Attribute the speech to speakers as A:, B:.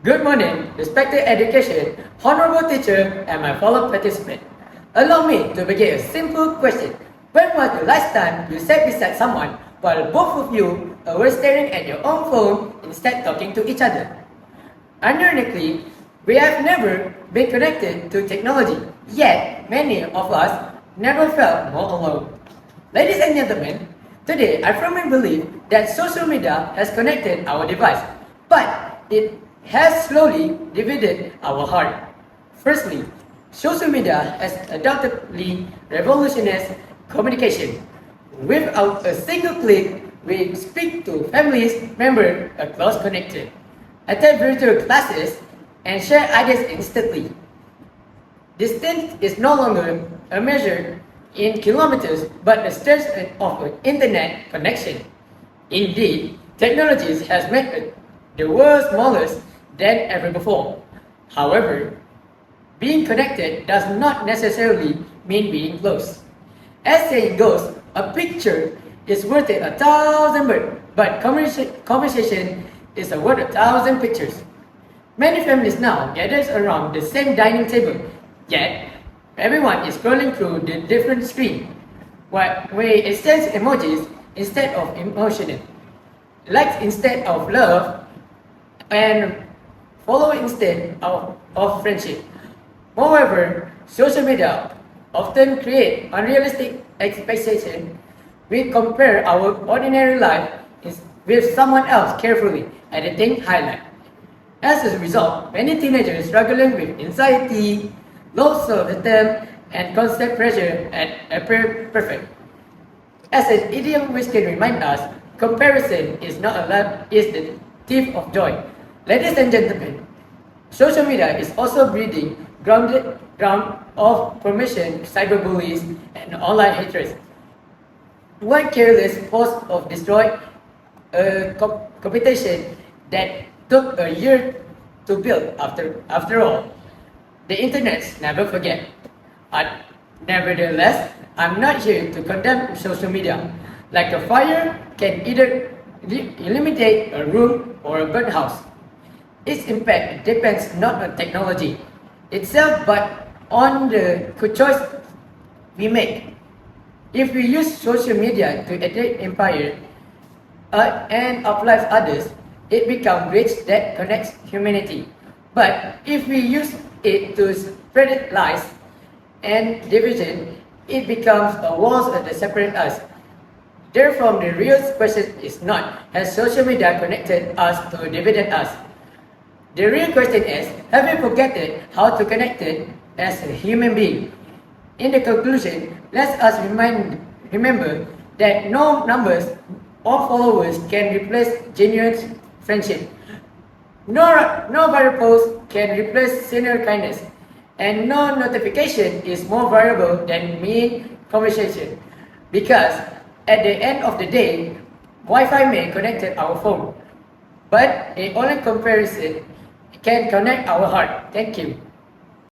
A: Good morning, respected education, honorable teacher, and my fellow participant. Allow me to begin a simple question. When was the last time you sat beside someone while both of you were staring at your own phone instead talking to each other? Ironically, we have never been connected to technology, yet many of us never felt more alone. Ladies and gentlemen, today I firmly believe that social media has connected our device, but it has slowly divided our heart. Firstly, social media has undoubtedly revolutionized communication. Without a single click, we speak to families, members across connected, attend virtual classes, and share ideas instantly. Distance is no longer a measure in kilometers, but the strength of an internet connection. Indeed, technology has made the world smaller than ever before. However, being connected does not necessarily mean being close. As saying goes, a picture is worth 1,000 words, but conversation is worth 1,000 pictures. Many families now gather around the same dining table, yet everyone is scrolling through the different screen. We exchange emojis instead of emotion, likes instead of love, and follow instead of friendship. Moreover, social media often create unrealistic expectations. We compare our ordinary life with someone else carefully, editing highlight. As a result, many teenagers struggling with anxiety, low self-esteem, and constant pressure and appear perfect. As an idiom which can remind us, comparison is not allowed is the thief of joy. Ladies and gentlemen, social media is also breeding ground of promotion, cyberbullies, and online hatred. One careless post of destroyed a competition that took a year to build after all. The internet never forget. Nevertheless, I'm not here to condemn social media. Like a fire can either illuminate a room or a birdhouse. Its impact depends not on technology itself but on the choice we make. If we use social media to attack empire and uplift others, it becomes bridge that connects humanity. But if we use it to spread lies and division, it becomes a wall that separate us. Therefore, the real question is not, has social media connected us to divided us? The real question is, have we forgotten how to connect it as a human being? In the conclusion, let us remember that no numbers or followers can replace genuine friendship. No viral post can replace sincere kindness, and no notification is more valuable than mean conversation. Because at the end of the day, Wi-Fi may connect our phone, but a online comparison can connect our heart. Thank you.